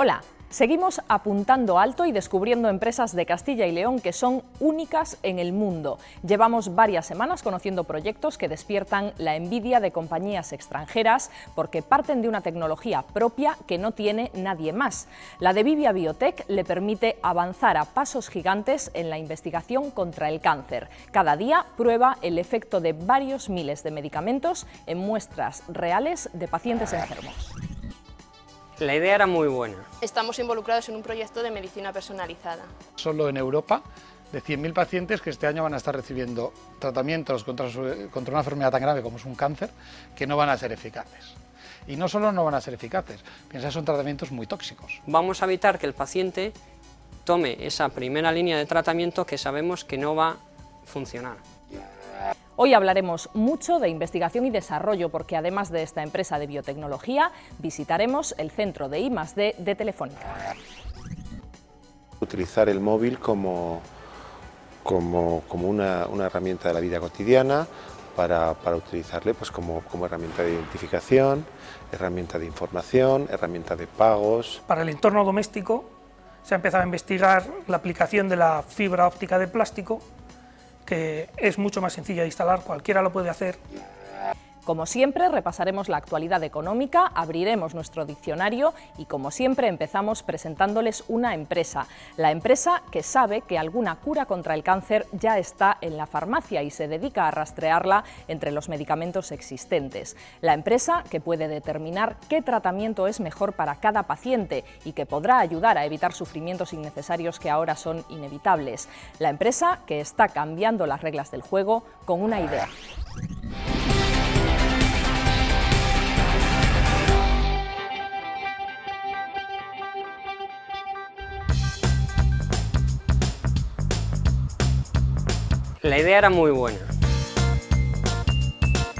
Hola, seguimos apuntando alto y descubriendo empresas de Castilla y León que son únicas en el mundo. Llevamos varias semanas conociendo proyectos que despiertan la envidia de compañías extranjeras porque parten de una tecnología propia que no tiene nadie más. La de Vivia Biotech le permite avanzar a pasos gigantes en la investigación contra el cáncer. Cada día prueba el efecto de varios miles de medicamentos en muestras reales de pacientes enfermos. La idea era muy buena. Estamos involucrados en un proyecto de medicina personalizada. Solo en Europa, de 100.000 pacientes que este año van a estar recibiendo tratamientos contra una enfermedad tan grave como es un cáncer, que no van a ser eficaces. Y no solo no van a ser eficaces, piensa que son tratamientos muy tóxicos. Vamos a evitar que el paciente tome esa primera línea de tratamiento que sabemos que no va a funcionar. Hoy hablaremos mucho de investigación y desarrollo porque además de esta empresa de biotecnología visitaremos el centro de I+D de Telefónica. Utilizar el móvil como una herramienta de la vida cotidiana para utilizarle pues como herramienta de identificación, herramienta de información, herramienta de pagos. Para el entorno doméstico se ha empezado a investigar la aplicación de la fibra óptica de plástico, que es mucho más sencilla de instalar, cualquiera lo puede hacer. Como siempre, repasaremos la actualidad económica, abriremos nuestro diccionario y, como siempre, empezamos presentándoles una empresa. La empresa que sabe que alguna cura contra el cáncer ya está en la farmacia y se dedica a rastrearla entre los medicamentos existentes. La empresa que puede determinar qué tratamiento es mejor para cada paciente y que podrá ayudar a evitar sufrimientos innecesarios que ahora son inevitables. La empresa que está cambiando las reglas del juego con una idea. La idea era muy buena.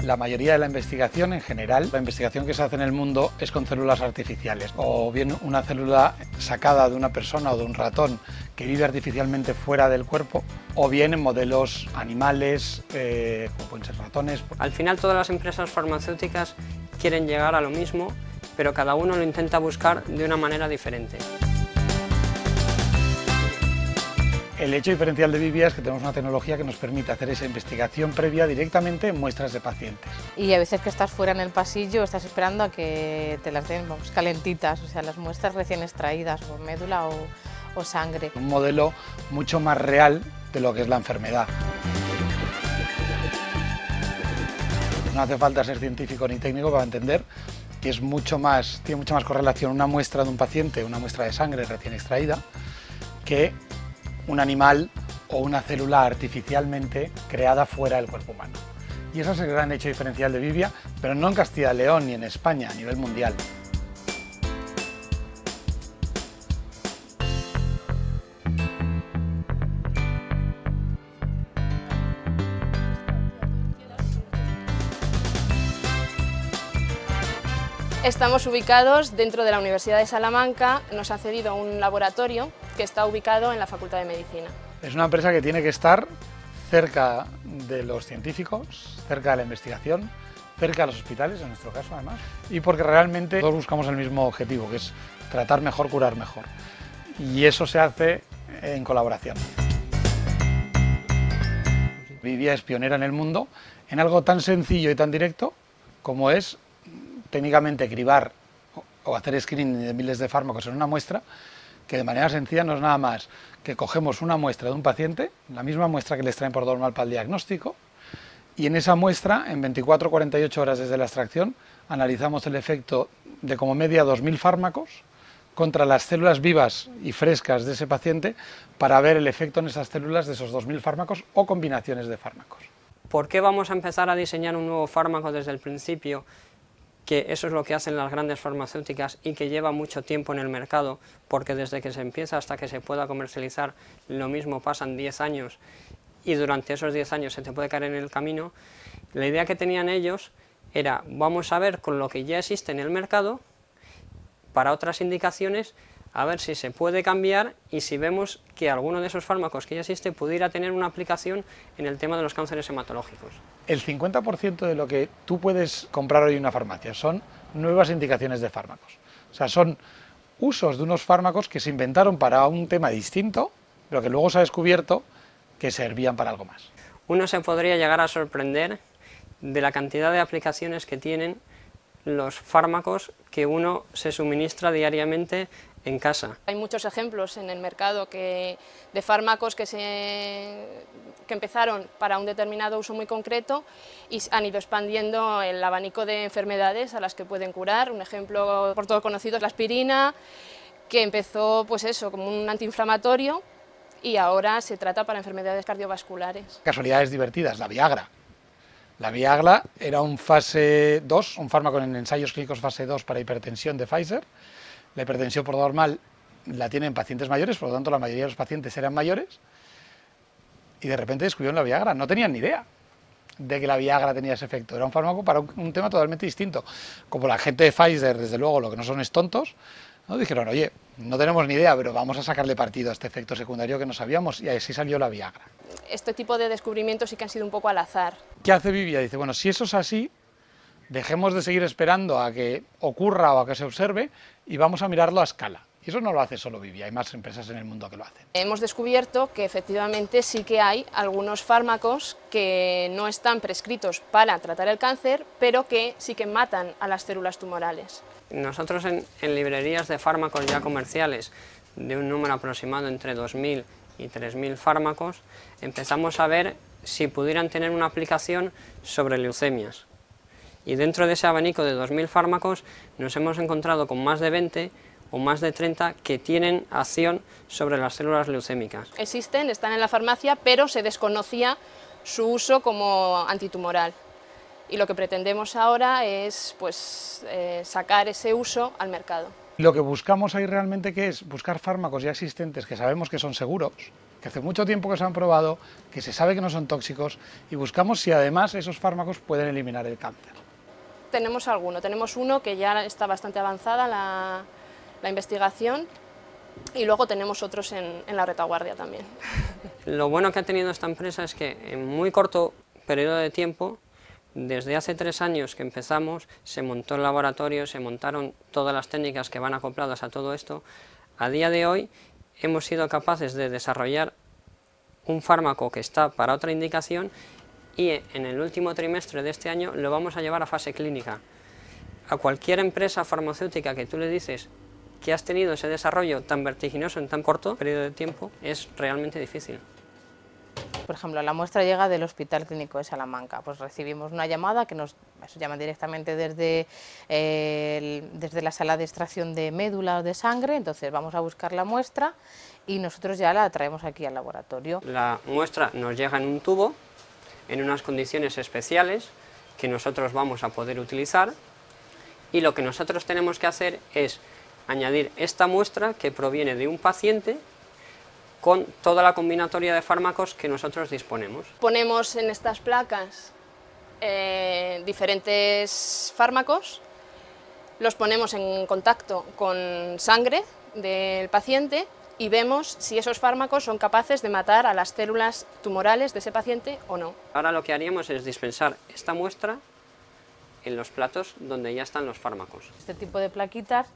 La mayoría de la investigación en general, la investigación que se hace en el mundo es con células artificiales, o bien una célula sacada de una persona o de un ratón que vive artificialmente fuera del cuerpo, o bien en modelos animales, como pueden ser ratones. Al final todas las empresas farmacéuticas quieren llegar a lo mismo, pero cada uno lo intenta buscar de una manera diferente. El hecho diferencial de Vivia es que tenemos una tecnología que nos permite hacer esa investigación previa directamente en muestras de pacientes. Y a veces que estás fuera en el pasillo, estás esperando a que te las den calentitas, o sea, las muestras recién extraídas, o médula o sangre. Un modelo mucho más real de lo que es la enfermedad. No hace falta ser científico ni técnico para entender que tiene mucha más correlación una muestra de un paciente, una muestra de sangre recién extraída, que un animal o una célula artificialmente creada fuera del cuerpo humano. Y ese es el gran hecho diferencial de Vivia, pero no en Castilla y León ni en España, a nivel mundial. Estamos ubicados dentro de la Universidad de Salamanca, nos ha cedido un laboratorio que está ubicado en la Facultad de Medicina. Es una empresa que tiene que estar cerca de los científicos, cerca de la investigación, cerca de los hospitales, en nuestro caso además, y porque realmente todos buscamos el mismo objetivo, que es tratar mejor, curar mejor. Y eso se hace en colaboración. Vivia es pionera en el mundo en algo tan sencillo y tan directo como es técnicamente cribar o hacer screening de miles de fármacos en una muestra, que de manera sencilla no es nada más que cogemos una muestra de un paciente, la misma muestra que les traen por normal para el diagnóstico, y en esa muestra, en 24 o 48 horas desde la extracción, analizamos el efecto de como media 2.000 fármacos contra las células vivas y frescas de ese paciente para ver el efecto en esas células de esos 2.000 fármacos o combinaciones de fármacos. ¿Por qué vamos a empezar a diseñar un nuevo fármaco desde el principio? Que eso es lo que hacen las grandes farmacéuticas y que lleva mucho tiempo en el mercado, porque desde que se empieza hasta que se pueda comercializar lo mismo pasan 10 años y durante esos 10 años se te puede caer en el camino. La idea que tenían ellos era, vamos a ver con lo que ya existe en el mercado, para otras indicaciones, a ver si se puede cambiar y si vemos que alguno de esos fármacos que ya existe pudiera tener una aplicación en el tema de los cánceres hematológicos. El 50% de lo que tú puedes comprar hoy en una farmacia son nuevas indicaciones de fármacos. O sea, son usos de unos fármacos que se inventaron para un tema distinto, pero que luego se ha descubierto que servían para algo más. Uno se podría llegar a sorprender de la cantidad de aplicaciones que tienen los fármacos que uno se suministra diariamente en casa. Hay muchos ejemplos en el mercado de fármacos que empezaron para un determinado uso muy concreto y han ido expandiendo el abanico de enfermedades a las que pueden curar. Un ejemplo por todo conocido es la aspirina, que empezó pues eso, como un antiinflamatorio y ahora se trata para enfermedades cardiovasculares. Casualidades divertidas, la Viagra. La Viagra era un fase 2, un fármaco en ensayos clínicos fase 2 para hipertensión de Pfizer. La hipertensión por normal la tienen pacientes mayores, por lo tanto la mayoría de los pacientes eran mayores, y de repente descubrieron la Viagra. No tenían ni idea de que la Viagra tenía ese efecto. Era un fármaco para un tema totalmente distinto. Como la gente de Pfizer, desde luego, lo que no son es tontos, ¿no? Dijeron, oye, no tenemos ni idea, pero vamos a sacarle partido a este efecto secundario que no sabíamos, y así salió la Viagra. Este tipo de descubrimientos sí que han sido un poco al azar. ¿Qué hace Vivia? Dice, bueno, si eso es así, dejemos de seguir esperando a que ocurra o a que se observe y vamos a mirarlo a escala. Y eso no lo hace solo Vivia, hay más empresas en el mundo que lo hacen. Hemos descubierto que efectivamente sí que hay algunos fármacos que no están prescritos para tratar el cáncer, pero que sí que matan a las células tumorales. Nosotros en librerías de fármacos ya comerciales, de un número aproximado entre 2.000 y 3.000 fármacos, empezamos a ver si pudieran tener una aplicación sobre leucemias. Y dentro de ese abanico de 2.000 fármacos nos hemos encontrado con más de 20 o más de 30 que tienen acción sobre las células leucémicas. Existen, están en la farmacia, pero se desconocía su uso como antitumoral. Y lo que pretendemos ahora es pues, sacar ese uso al mercado. Lo que buscamos ahí realmente que es buscar fármacos ya existentes que sabemos que son seguros, que hace mucho tiempo que se han probado, que se sabe que no son tóxicos, y buscamos si además esos fármacos pueden eliminar el cáncer. Tenemos uno que ya está bastante avanzada la investigación, y luego tenemos otros en la retaguardia también. Lo bueno que ha tenido esta empresa es que en muy corto periodo de tiempo, desde hace 3 años que empezamos, se montó el laboratorio, se montaron todas las técnicas que van acopladas a todo esto. A día de hoy hemos sido capaces de desarrollar un fármaco que está para otra indicación y en el último trimestre de este año lo vamos a llevar a fase clínica. A cualquier empresa farmacéutica que tú le dices que has tenido ese desarrollo tan vertiginoso en tan corto periodo de tiempo, es realmente difícil. Por ejemplo, la muestra llega del Hospital Clínico de Salamanca, pues recibimos una llamada que nos llaman directamente desde la sala de extracción de médula o de sangre, entonces vamos a buscar la muestra y nosotros ya la traemos aquí al laboratorio. La muestra nos llega en un tubo, en unas condiciones especiales que nosotros vamos a poder utilizar, y lo que nosotros tenemos que hacer es añadir esta muestra que proviene de un paciente con toda la combinatoria de fármacos que nosotros disponemos. Ponemos en estas placas diferentes fármacos, los ponemos en contacto con sangre del paciente y vemos si esos fármacos son capaces de matar a las células tumorales de ese paciente o no. Ahora lo que haríamos es dispensar esta muestra en los platos donde ya están los fármacos. Este tipo de plaquitas,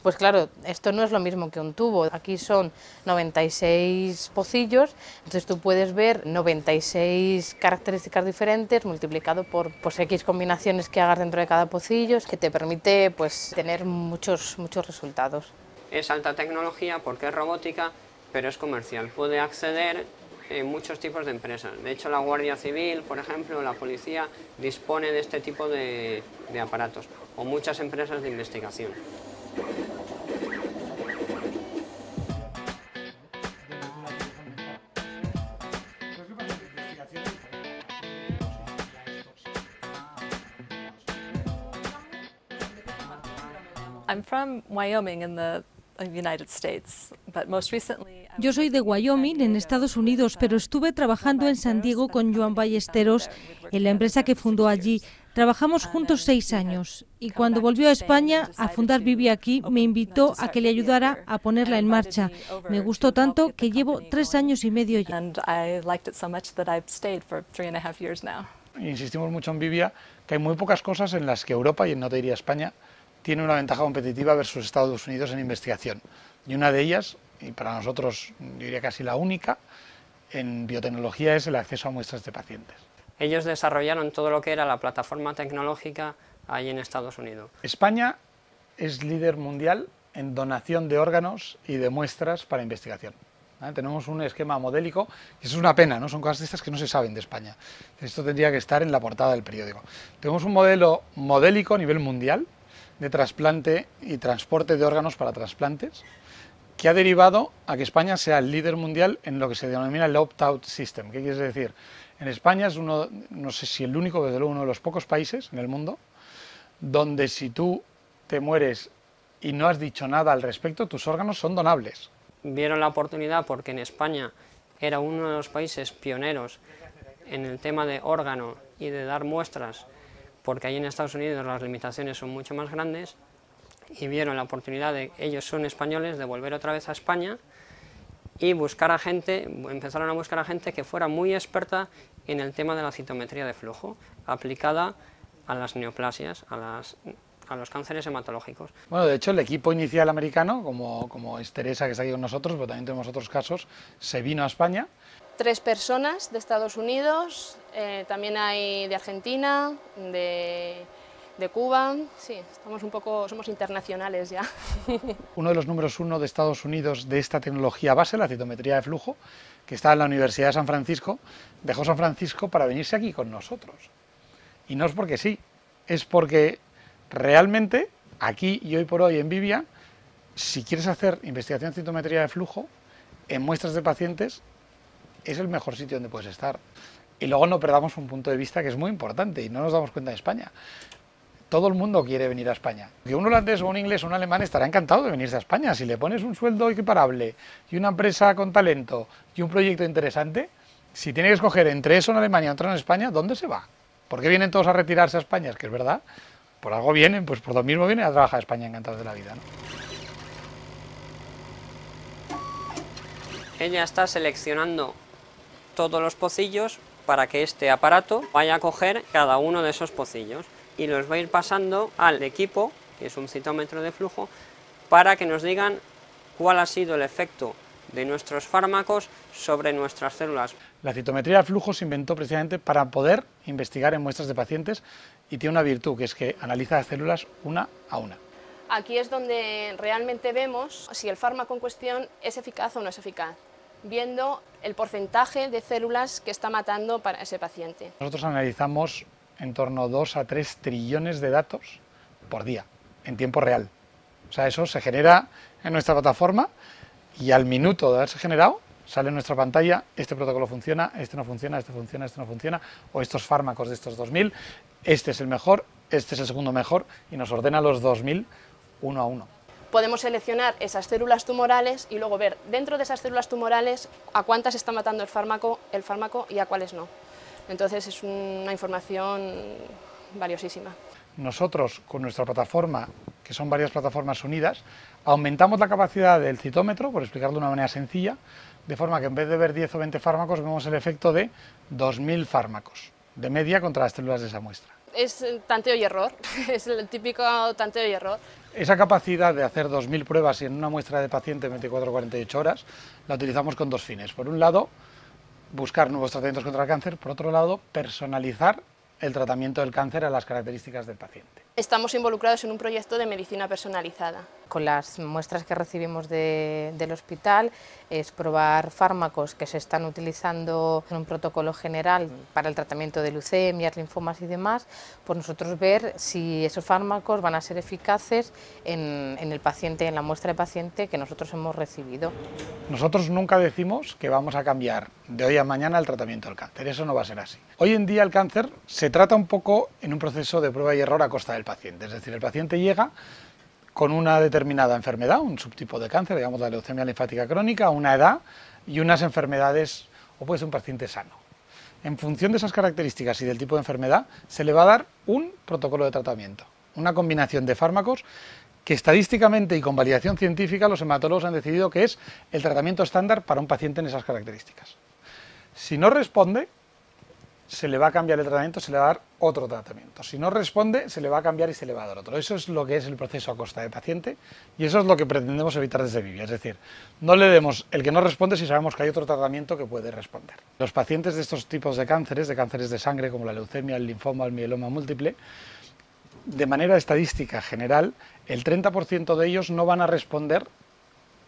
pues claro, esto no es lo mismo que un tubo. Aquí son 96 pocillos, entonces tú puedes ver 96 características diferentes multiplicado por X combinaciones que hagas dentro de cada pocillo, que te permite pues, tener muchos resultados. Es alta tecnología porque es robótica, pero es comercial. Puede acceder muchos tipos de empresas. De hecho, la Guardia Civil, por ejemplo, la policía dispone de este tipo de aparatos, o muchas empresas de investigación. I'm from Wyoming in the United States, but most recently Yo soy de Wyoming, en Estados Unidos, pero estuve trabajando en San Diego con Joan Ballesteros, en la empresa que fundó allí. Trabajamos juntos 6 años y cuando volvió a España a fundar Vivia aquí, me invitó a que le ayudara a ponerla en marcha. Me gustó tanto que llevo 3 años y medio ya. Insistimos mucho en Vivia, que hay muy pocas cosas en las que Europa, y no te diría España, tiene una ventaja competitiva versus Estados Unidos en investigación. Y una de ellas, y para nosotros yo diría casi la única, en biotecnología es el acceso a muestras de pacientes. Ellos desarrollaron todo lo que era la plataforma tecnológica ahí en Estados Unidos. España es líder mundial en donación de órganos y de muestras para investigación. Tenemos un esquema modélico, y eso es una pena, ¿no? Son cosas de estas que no se saben de España. Esto tendría que estar en la portada del periódico. Tenemos un modelo modélico a nivel mundial de trasplante y transporte de órganos para trasplantes, que ha derivado a que España sea el líder mundial en lo que se denomina el opt-out system. ¿Qué quiere decir? En España es uno, no sé si el único, desde luego uno de los pocos países en el mundo, donde si tú te mueres y no has dicho nada al respecto, tus órganos son donables. Vieron la oportunidad porque en España era uno de los países pioneros en el tema de órgano y de dar muestras, porque ahí en Estados Unidos las limitaciones son mucho más grandes, y vieron la oportunidad de, ellos son españoles, de volver otra vez a España y buscar a gente, empezaron a buscar a gente que fuera muy experta en el tema de la citometría de flujo, aplicada a las neoplasias, a los cánceres hematológicos. Bueno, de hecho el equipo inicial americano, como es Teresa que está aquí con nosotros, pero también tenemos otros casos, se vino a España. 3 personas de Estados Unidos, también hay de Argentina, de Cuba, sí, somos internacionales ya. Uno de los números 1 de Estados Unidos de esta tecnología base, la citometría de flujo, que está en la Universidad de San Francisco, dejó San Francisco para venirse aquí con nosotros. Y no es porque sí, es porque realmente aquí y hoy por hoy en Vivia, si quieres hacer investigación de citometría de flujo en muestras de pacientes, es el mejor sitio donde puedes estar. Y luego no perdamos un punto de vista que es muy importante y no nos damos cuenta de España. Todo el mundo quiere venir a España. Que un holandés o un inglés o un alemán estará encantado de venirse a España. Si le pones un sueldo equiparable y una empresa con talento y un proyecto interesante, si tiene que escoger entre eso en Alemania y otro en España, ¿dónde se va? ¿Por qué vienen todos a retirarse a España? Es que es verdad. Por algo vienen, pues por lo mismo vienen a trabajar a España encantados de la vida, ¿no? Ella está seleccionando todos los pocillos para que este aparato vaya a coger cada uno de esos pocillos y los va a ir pasando al equipo, que es un citómetro de flujo, para que nos digan cuál ha sido el efecto de nuestros fármacos sobre nuestras células. La citometría de flujo se inventó precisamente para poder investigar en muestras de pacientes y tiene una virtud, que es que analiza las células una a una. Aquí es donde realmente vemos si el fármaco en cuestión es eficaz o no es eficaz, viendo el porcentaje de células que está matando para ese paciente. Nosotros analizamos en torno a 2 a 3 trillones de datos por día, en tiempo real. O sea, eso se genera en nuestra plataforma y al minuto de haberse generado, sale en nuestra pantalla, este protocolo funciona, este no funciona, este funciona, este no funciona, o estos fármacos de estos 2000, este es el mejor, este es el segundo mejor, y nos ordena los 2000 uno a uno. Podemos seleccionar esas células tumorales y luego ver dentro de esas células tumorales a cuántas está matando el fármaco y a cuáles no. Entonces es una información valiosísima. Nosotros, con nuestra plataforma, que son varias plataformas unidas, aumentamos la capacidad del citómetro, por explicarlo de una manera sencilla, de forma que en vez de ver 10 o 20 fármacos, vemos el efecto de 2000 fármacos, de media contra las células de esa muestra. Es tanteo y error, es el típico tanteo y error. Esa capacidad de hacer 2000 pruebas en una muestra de paciente en 24 o 48 horas, la utilizamos con 2 fines. Por un lado, buscar nuevos tratamientos contra el cáncer, por otro lado, personalizar el tratamiento del cáncer a las características del paciente. Estamos involucrados en un proyecto de medicina personalizada. Con las muestras que recibimos del hospital es probar fármacos que se están utilizando en un protocolo general para el tratamiento de leucemias, linfomas y demás, pues nosotros ver si esos fármacos van a ser eficaces en el paciente, en la muestra de paciente que nosotros hemos recibido. Nosotros nunca decimos que vamos a cambiar de hoy a mañana el tratamiento del cáncer, eso no va a ser así. Hoy en día el cáncer se trata un poco en un proceso de prueba y error a costa del paciente, es decir, el paciente llega con una determinada enfermedad, un subtipo de cáncer, digamos la leucemia linfática crónica, una edad y unas enfermedades, o puede ser un paciente sano. En función de esas características y del tipo de enfermedad, se le va a dar un protocolo de tratamiento, una combinación de fármacos que estadísticamente y con validación científica los hematólogos han decidido que es el tratamiento estándar para un paciente en esas características. Si no responde, se le va a cambiar el tratamiento, se le va a dar otro tratamiento. Si no responde, se le va a cambiar y se le va a dar otro. Eso es lo que es el proceso a costa del paciente y eso es lo que pretendemos evitar desde Vivia. Es decir, no le demos el que no responde si sabemos que hay otro tratamiento que puede responder. Los pacientes de estos tipos de cánceres de sangre como la leucemia, el linfoma, el mieloma múltiple, de manera estadística general, el 30% de ellos no van a responder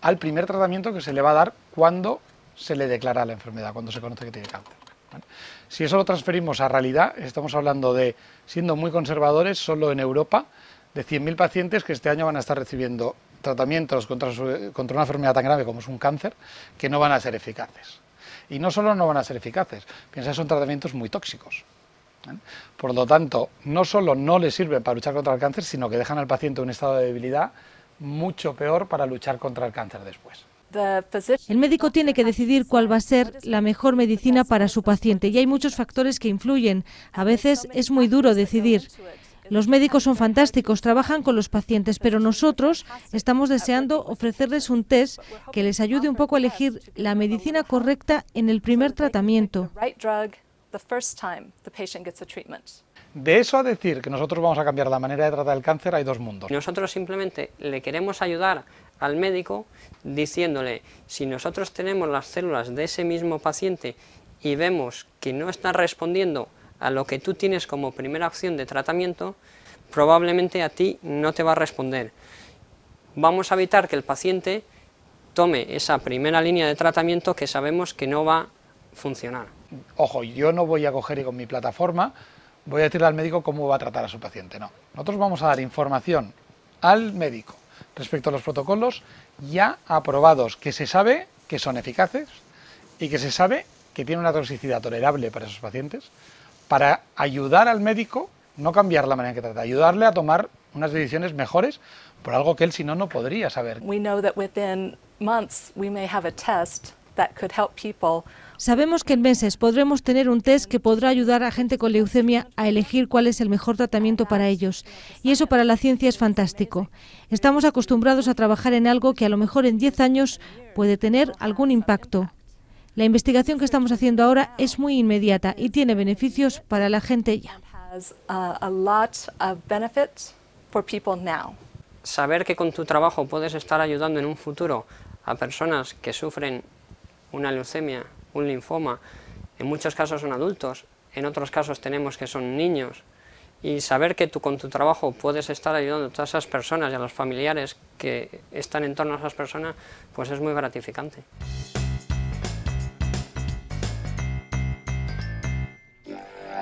al primer tratamiento que se le va a dar cuando se le declara la enfermedad, cuando se conoce que tiene cáncer. ¿Vale? Si eso lo transferimos a realidad, estamos hablando de, siendo muy conservadores, solo en Europa, de 100.000 pacientes que este año van a estar recibiendo tratamientos contra una enfermedad tan grave como es un cáncer, que no van a ser eficaces. Y no solo no van a ser eficaces, piensa que son tratamientos muy tóxicos. ¿Vale? Por lo tanto, no solo no les sirven para luchar contra el cáncer, sino que dejan al paciente en un estado de debilidad mucho peor para luchar contra el cáncer después. El médico tiene que decidir cuál va a ser la mejor medicina para su paciente y hay muchos factores que influyen. A veces es muy duro decidir. Los médicos son fantásticos, trabajan con los pacientes, pero nosotros estamos deseando ofrecerles un test que les ayude un poco a elegir la medicina correcta en el primer tratamiento. De eso a decir que nosotros vamos a cambiar la manera de tratar el cáncer hay dos mundos. Nosotros simplemente le queremos ayudar al médico diciéndole, si nosotros tenemos las células de ese mismo paciente y vemos que no está respondiendo a lo que tú tienes como primera opción de tratamiento, probablemente a ti no te va a responder. Vamos a evitar que el paciente tome esa primera línea de tratamiento que sabemos que no va a funcionar. Ojo, yo no voy a coger y con mi plataforma voy a decirle al médico cómo va a tratar a su paciente, no. Nosotros vamos a dar información al médico respecto a los protocolos ya aprobados, que se sabe que son eficaces y que se sabe que tienen una toxicidad tolerable para esos pacientes, para ayudar al médico, no cambiar la manera en que trata, ayudarle a tomar unas decisiones mejores por algo que él si no, no podría saber. Sabemos que en meses podremos tener un test que podrá ayudar a gente con leucemia a elegir cuál es el mejor tratamiento para ellos. Y eso para la ciencia es fantástico. Estamos acostumbrados a trabajar en algo que a lo mejor en 10 años puede tener algún impacto. La investigación que estamos haciendo ahora es muy inmediata y tiene beneficios para la gente ya. Saber que con tu trabajo puedes estar ayudando en un futuro a personas que sufren una leucemia, un linfoma, en muchos casos son adultos, en otros casos tenemos que son niños, y saber que tú con tu trabajo puedes estar ayudando a todas esas personas y a los familiares que están en torno a esas personas, pues es muy gratificante.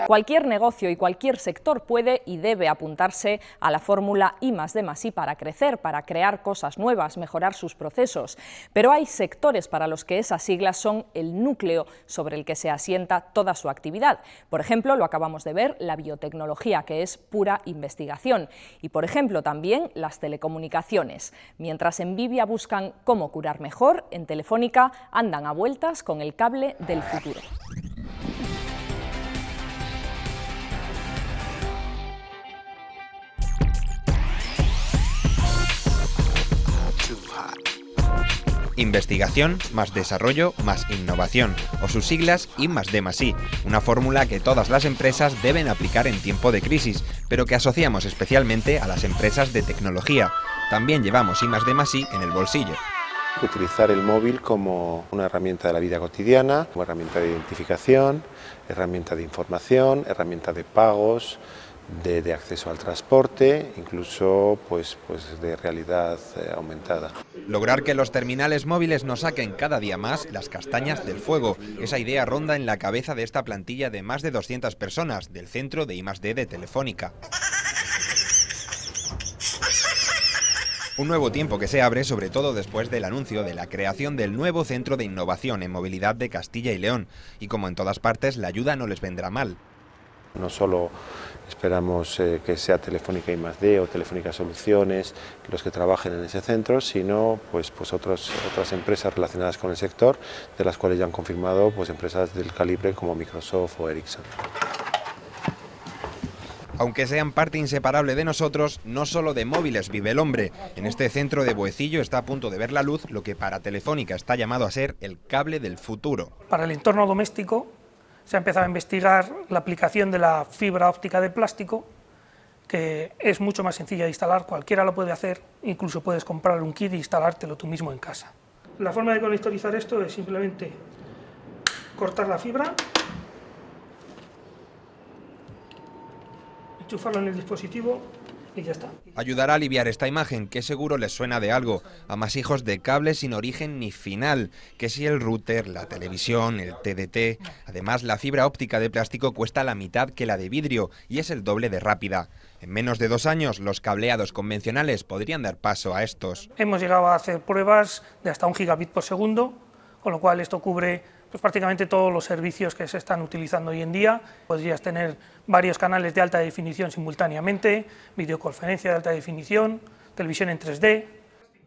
Cualquier negocio y cualquier sector puede y debe apuntarse a la fórmula I+D+I para crecer, para crear cosas nuevas, mejorar sus procesos. Pero hay sectores para los que esas siglas son el núcleo sobre el que se asienta toda su actividad. Por ejemplo, lo acabamos de ver, la biotecnología, que es pura investigación. Y, por ejemplo, también las telecomunicaciones. Mientras en Vivia buscan cómo curar mejor, en Telefónica andan a vueltas con el cable del futuro. Investigación más desarrollo más innovación, o sus siglas I+D+I, una fórmula que todas las empresas deben aplicar en tiempo de crisis, pero que asociamos especialmente a las empresas de tecnología. También llevamos I+D+I en el bolsillo. Utilizar el móvil como una herramienta de la vida cotidiana, como herramienta de identificación, herramienta de información, herramienta de pagos, de acceso al transporte, incluso pues de realidad aumentada. Lograr que los terminales móviles nos saquen cada día más las castañas del fuego. Esa idea ronda en la cabeza de esta plantilla de más de 200 personas del Centro de I+D de Telefónica. Un nuevo tiempo que se abre sobre todo después del anuncio de la creación del nuevo Centro de Innovación en Movilidad de Castilla y León. Y como en todas partes, la ayuda no les vendrá mal. No solo esperamos que sea Telefónica I+D o Telefónica Soluciones los que trabajen en ese centro, sino pues otras empresas relacionadas con el sector, de las cuales ya han confirmado empresas del calibre como Microsoft o Ericsson. Aunque sean parte inseparable de nosotros, no solo de móviles vive el hombre. En este centro de Boecillo está a punto de ver la luz lo que para Telefónica está llamado a ser el cable del futuro. Para el entorno doméstico se ha empezado a investigar la aplicación de la fibra óptica de plástico, que es mucho más sencilla de instalar, cualquiera lo puede hacer, incluso puedes comprar un kit e instalártelo tú mismo en casa. La forma de conectorizar esto es simplemente cortar la fibra, enchufarlo en el dispositivo y ya está. Ayudará a aliviar esta imagen, que seguro les suena de algo, amasijos de cables sin origen ni final, que si el router, la televisión, el TDT... Además, la fibra óptica de plástico cuesta la mitad que la de vidrio y es el doble de rápida. En menos de 2 años, los cableados convencionales podrían dar paso a estos. Hemos llegado a hacer pruebas de hasta 1 gigabit por segundo, con lo cual esto cubre pues, prácticamente todos los servicios que se están utilizando hoy en día. Podrías tener varios canales de alta definición simultáneamente, videoconferencia de alta definición, televisión en 3D...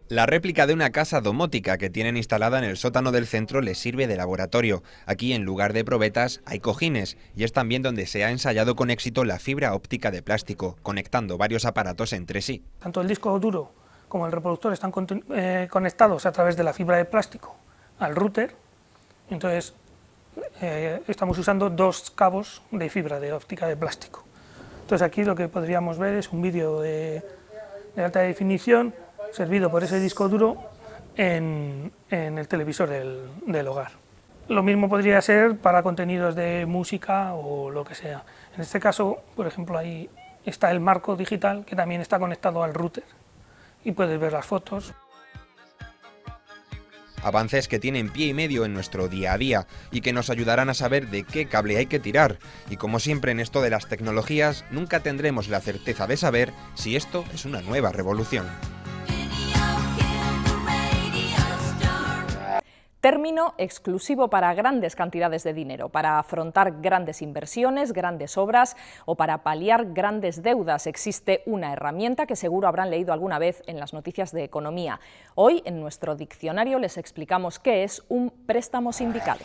La réplica de una casa domótica que tienen instalada en el sótano del centro les sirve de laboratorio. Aquí, en lugar de probetas, hay cojines y es también donde se ha ensayado con éxito la fibra óptica de plástico, conectando varios aparatos entre sí. Tanto el disco duro como el reproductor están conectados a través de la fibra de plástico al router, entonces estamos usando 2 cabos de fibra de óptica de plástico. Entonces aquí lo que podríamos ver es un vídeo de alta definición servido por ese disco duro en el televisor del hogar. Lo mismo podría ser para contenidos de música o lo que sea. En este caso, por ejemplo, ahí está el marco digital que también está conectado al router y puedes ver las fotos. Avances que tienen pie y medio en nuestro día a día y que nos ayudarán a saber de qué cable hay que tirar. Y como siempre en esto de las tecnologías, nunca tendremos la certeza de saber si esto es una nueva revolución. Término exclusivo para grandes cantidades de dinero, para afrontar grandes inversiones, grandes obras o para paliar grandes deudas. Existe una herramienta que seguro habrán leído alguna vez en las noticias de economía. Hoy, en nuestro diccionario, les explicamos qué es un préstamo sindicado.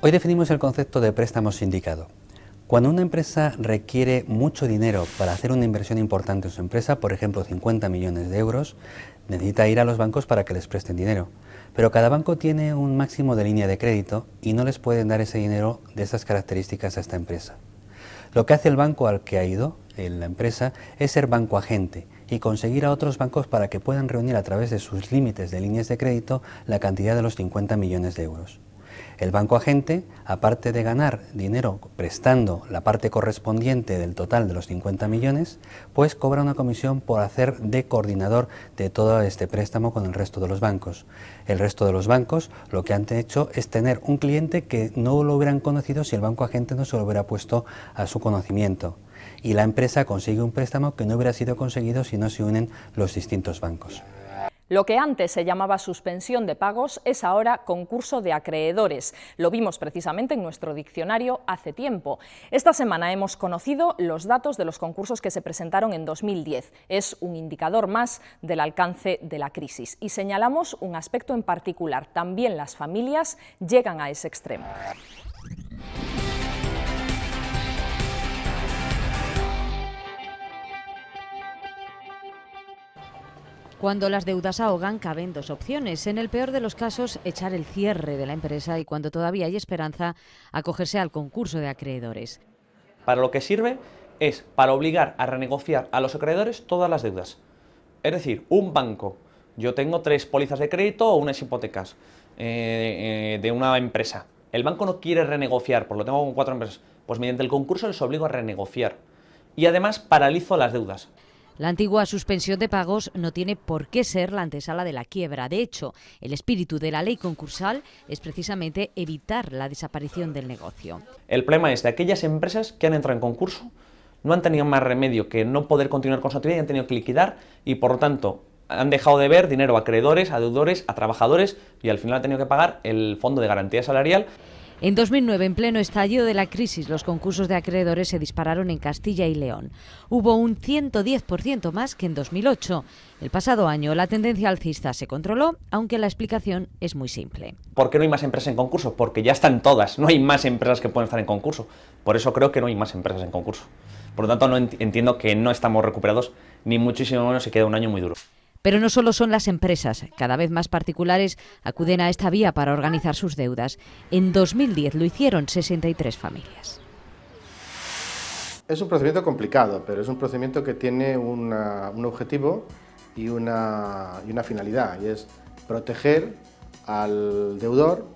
Hoy definimos el concepto de préstamo sindicado. Cuando una empresa requiere mucho dinero para hacer una inversión importante en su empresa, por ejemplo 50 millones de euros, necesita ir a los bancos para que les presten dinero. Pero cada banco tiene un máximo de línea de crédito y no les pueden dar ese dinero de estas características a esta empresa. Lo que hace el banco al que ha ido, la empresa, es ser banco agente y conseguir a otros bancos para que puedan reunir a través de sus límites de líneas de crédito la cantidad de los 50 millones de euros. El banco agente, aparte de ganar dinero prestando la parte correspondiente del total de los 50 millones, pues cobra una comisión por hacer de coordinador de todo este préstamo con el resto de los bancos. El resto de los bancos lo que han hecho es tener un cliente que no lo hubieran conocido si el banco agente no se lo hubiera puesto a su conocimiento. Y la empresa consigue un préstamo que no hubiera sido conseguido si no se unen los distintos bancos. Lo que antes se llamaba suspensión de pagos es ahora concurso de acreedores. Lo vimos precisamente en nuestro diccionario hace tiempo. Esta semana hemos conocido los datos de los concursos que se presentaron en 2010. Es un indicador más del alcance de la crisis. Y señalamos un aspecto en particular. También las familias llegan a ese extremo. Cuando las deudas ahogan, caben 2 opciones. En el peor de los casos, echar el cierre de la empresa y cuando todavía hay esperanza, acogerse al concurso de acreedores. Para lo que sirve es para obligar a renegociar a los acreedores todas las deudas. Es decir, un banco, yo tengo 3 pólizas de crédito o unas hipotecas de una empresa. El banco no quiere renegociar, pues lo tengo con 4 empresas. Pues mediante el concurso les obligo a renegociar. Y además paralizo las deudas. La antigua suspensión de pagos no tiene por qué ser la antesala de la quiebra. De hecho, el espíritu de la ley concursal es precisamente evitar la desaparición del negocio. El problema es de aquellas empresas que han entrado en concurso, no han tenido más remedio que no poder continuar con su actividad y han tenido que liquidar y por lo tanto han dejado de ver dinero a acreedores, a deudores, a trabajadores y al final han tenido que pagar el fondo de garantía salarial. En 2009, en pleno estallido de la crisis, los concursos de acreedores se dispararon en Castilla y León. Hubo un 110% más que en 2008. El pasado año la tendencia alcista se controló, aunque la explicación es muy simple. ¿Por qué no hay más empresas en concurso? Porque ya están todas, no hay más empresas que pueden estar en concurso. Por eso creo que no hay más empresas en concurso. Por lo tanto, no entiendo que no estamos recuperados, ni muchísimo menos se queda un año muy duro. Pero no solo son las empresas, cada vez más particulares acuden a esta vía para organizar sus deudas. En 2010 lo hicieron 63 familias. Es un procedimiento complicado, pero es un procedimiento que tiene un objetivo y una finalidad, y es proteger al deudor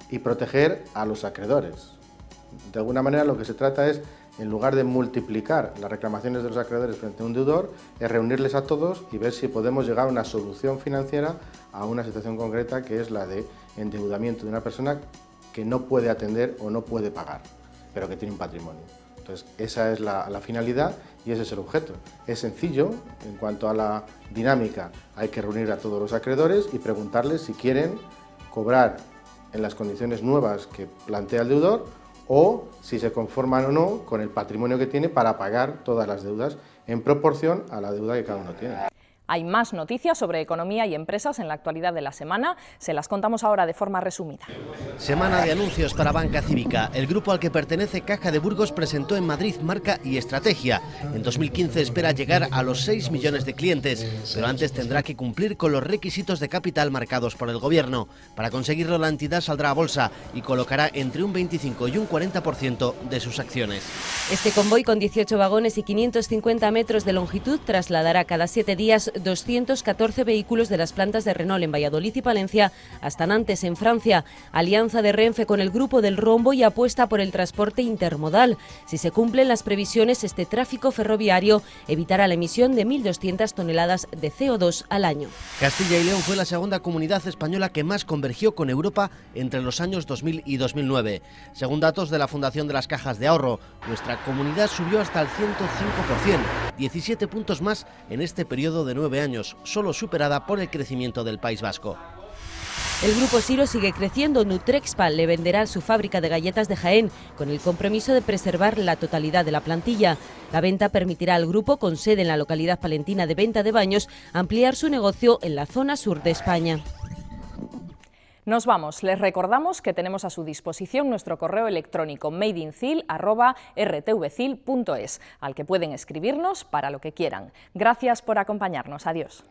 y proteger a los acreedores. De alguna manera lo que se trata es, en lugar de multiplicar las reclamaciones de los acreedores frente a un deudor, es reunirles a todos y ver si podemos llegar a una solución financiera a una situación concreta, que es la de endeudamiento de una persona que no puede atender o no puede pagar, pero que tiene un patrimonio. Entonces, esa es la finalidad y ese es el objeto. Es sencillo, en cuanto a la dinámica, hay que reunir a todos los acreedores y preguntarles si quieren cobrar en las condiciones nuevas que plantea el deudor, o si se conforman o no con el patrimonio que tiene para pagar todas las deudas en proporción a la deuda que cada uno tiene. Hay más noticias sobre economía y empresas en la actualidad de la semana. Se las contamos ahora de forma resumida. Semana de anuncios para Banca Cívica. El grupo al que pertenece Caja de Burgos presentó en Madrid Marca y Estrategia. En 2015 espera llegar a los 6 millones de clientes, pero antes tendrá que cumplir con los requisitos de capital marcados por el Gobierno. Para conseguirlo, la entidad saldrá a bolsa y colocará entre un 25 y un 40% de sus acciones. Este convoy, con 18 vagones y 550 metros de longitud, trasladará cada 7 días 214 vehículos de las plantas de Renault en Valladolid y Palencia hasta Nantes, en Francia. Alianza de Renfe con el Grupo del Rombo y apuesta por el transporte intermodal. Si se cumplen las previsiones, este tráfico ferroviario evitará la emisión de 1.200 toneladas de CO2 al año. Castilla y León fue la segunda comunidad española que más convergió con Europa entre los años 2000 y 2009. Según datos de la Fundación de las Cajas de Ahorro, nuestra comunidad subió hasta el 105%, 17 puntos más en este periodo de 9 años, solo superada por el crecimiento del País Vasco. El Grupo Siro sigue creciendo. Nutrexpa le venderá su fábrica de galletas de Jaén, con el compromiso de preservar la totalidad de la plantilla. La venta permitirá al grupo, con sede en la localidad palentina de Venta de Baños, ampliar su negocio en la zona sur de España. Nos vamos. Les recordamos que tenemos a su disposición nuestro correo electrónico madeincil@rtvcil.es, al que pueden escribirnos para lo que quieran. Gracias por acompañarnos. Adiós.